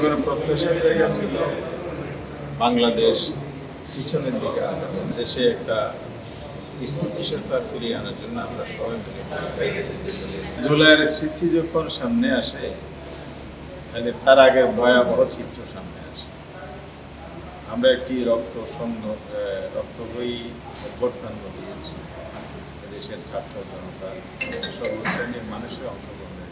জনগণের প্রত্যাশার জায়গা ছিল বাংলাদেশ পিছনের দিকে দেশে একটা স্থিতিশীলতা ফিরিয়ে আনার জন্য আমরা সবাই মিলে জুলাইয়ের স্মৃতি যখন সামনে আসে তাহলে তার আগের ভয়াবহ চিত্র সামনে আসে। আমরা একটি রক্তবয়ী অভ্যর্থন ঘটিয়েছি দেশের ছাত্র জনতা সর্বশ্রেণীর মানুষের অংশগ্রহণের।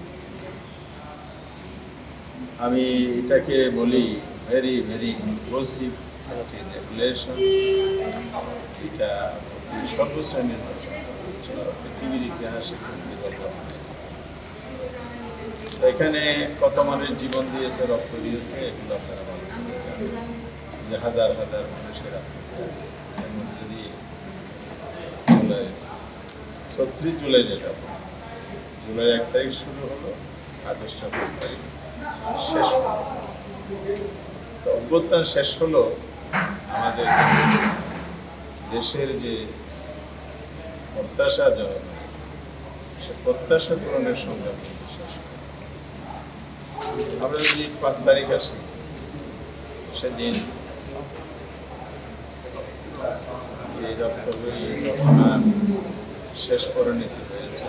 আমি এটাকে বলি ভেরি ভেরি ইনক্লুসিভ রেগুলেশন। এটা সর্বশ্রেণীর পৃথিবীর ইতিহাসে এখানে কত মানুষ জীবন দিয়েছে, রক্ত দিয়েছে, এগুলো আপনারা যে হাজার হাজার মানুষের এর মধ্যে দিয়ে 36 জুলাই যেটা জুলাই 1 তারিখ শুরু হলো, আগস্ট 5 তারিখ শেষ হলো। তো অভ্যুত্থান শেষ হলো আমাদের দেশের যে প্রত্যাশা জনগণের, সে প্রত্যাশা পূরণের সংগ্রাম কিন্তু শেষ। আমরা যদি 5 তারিখ আসি, সেদিন এই রক্তবয়ী ঘটনা শেষ পরিণতি হয়েছে।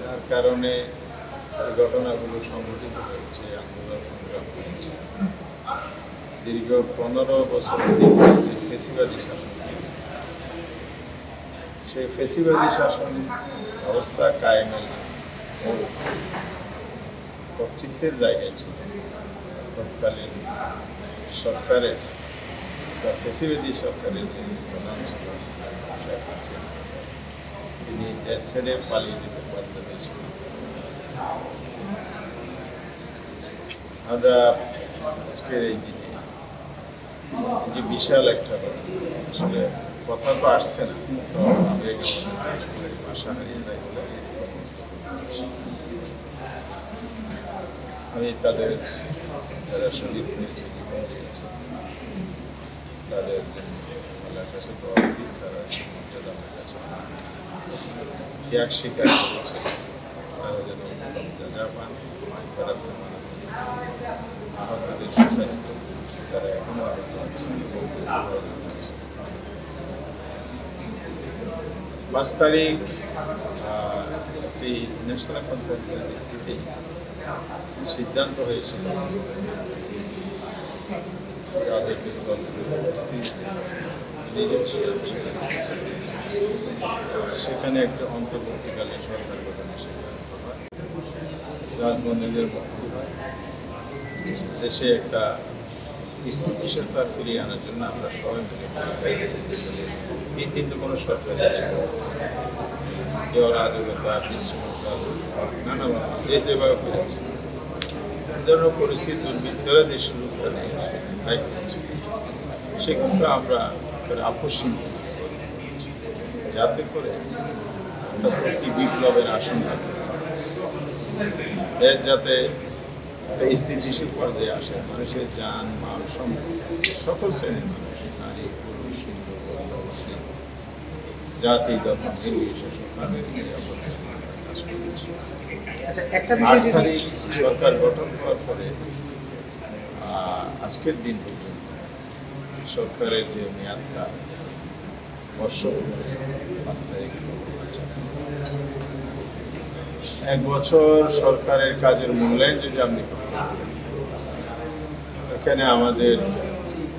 যার কারণে এই ঘটনাগুলো সংঘটিত হয়েছে, আন্দোলন সংগ্রাম হয়েছে। দীর্ঘ 15 বছর ফেসিবাদী শাসন, সেই ফেসিবাদী শাসন অবস্থা কায়েমের কর্তৃত্বের জায়গায় ছিল তৎকালীন সরকারের বা ফেসিবাদী সরকারের যে প্রধান ছিল তিনি দেশ ছেড়ে পালিয়ে যেতে বাধ্য হয়েছিলেন। আমরা আজকের এই দিনে যে বিশাল একটা আসলে কথা তো আসছে না, তো ভাষা হারিয়ে যায় বলে আমি তাদের যারা শহীদ হয়েছে, জীবন দিয়েছে, তাদের আল্লাহর কাছে দোয়া করি তারা মর্যাদা আমার কাছে ত্যাগ স্বীকার করেছে, তারা যেন যা পান ফেরাতে মানে আহতদের সুস্বাস্থ্য, তারা এখনো আহত আছে। 5 তারিখ একটি ন্যাশনাল কনসার্টের ভিত্তিতেই সিদ্ধান্ত হয়েছিল রাজনৈতিক দলগুলো সেখানে একটা অন্তর্বর্তীকালীন সরকার গঠনের সিদ্ধান্ত হয়, রাজবন্দীদের মুক্তি হয়, দেশে একটা স্থিতিশীলতা ফিরিয়ে আনার জন্য আমরা সবাই মিলে কিন্তু কোনো সরকারি কেউ রাজকতা বিশৃঙ্খলা নানা যে যেভাবে করেছে এই ধরনের পরিস্থিতি দুর্বৃত্তরা যে সুযোগটা নেই সেগুলো আমরা আপসীন যাতে করে প্রতি বিপ্লবের আশঙ্কা দেশ যাতে স্থিতিশীল পর্যায়ে আসে, মানুষের যান মাল সম্পদ সকল শ্রেণীর মানুষ, নারী পুরুষ হিন্দু বৌদ্ধ মুসলিম জাতি ধর্ম নির্বিশেষে সরকার গঠন করার পরে আজকের দিন পর্যন্ত সরকারের যে মেয়াদটা বর্ষ 5 তারিখ 1 বছর সরকারের কাজের মূল্যায়ন যদি আপনি করেন, এখানে আমাদের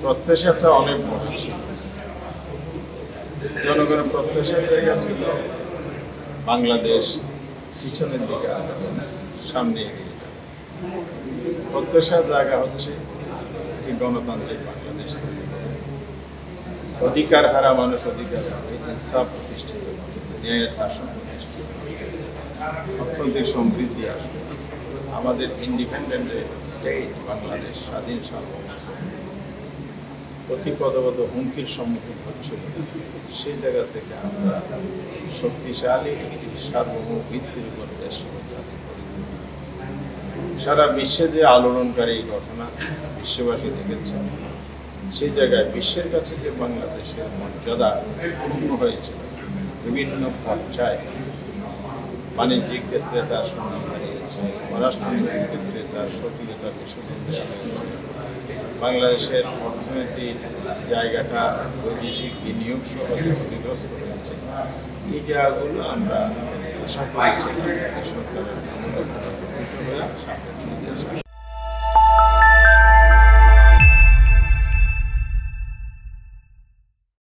প্রত্যাশাটা অনেক বড় ছিল। জনগণের প্রত্যাশার জায়গা ছিল বাংলাদেশ পিছনের দিকে সামনে এগিয়ে যাবে। প্রত্যাশার জায়গা হচ্ছে একটি গণতান্ত্রিক বাংলাদেশ, অধিকার হারা মানুষ অধিকার ইনসাফ প্রতিষ্ঠিত, ন্যায়ের শাসন প্রতিষ্ঠিত, অর্থনৈতিক সমৃদ্ধি আসবে, আমাদের ইন্ডিপেন্ডেন্ট স্টেট বাংলাদেশ স্বাধীন সার্বভৌম প্রতি পদবত হুমকির সম্মুখীন হচ্ছিল। সেই জায়গা থেকে আমরা শক্তিশালী একটি সার্বভৌম ভিত্তির উপর দেশ সারা বিশ্বে যে আলোড়নকারী ঘটনা বিশ্ববাসী দেখেছে, সেই জায়গায় বিশ্বের কাছে যে বাংলাদেশের মর্যাদা পূর্ণ হয়েছিল, বিভিন্ন পর্যায়ে বাণিজ্যিক ক্ষেত্রে তার সুনাম হারিয়েছে, পররাষ্ট্রনীতির ক্ষেত্রে তার সঠিকতাকে সুযোগ দেওয়া হয়েছে। বাংলাদেশের অর্থনৈতিক জায়গাটা বৈদেশিক বিনিয়োগ সহ ক্ষতিগ্রস্ত হয়েছে। এই জায়গাগুলো আমরা আশা করি সরকারের আমলে হয়ে সামনে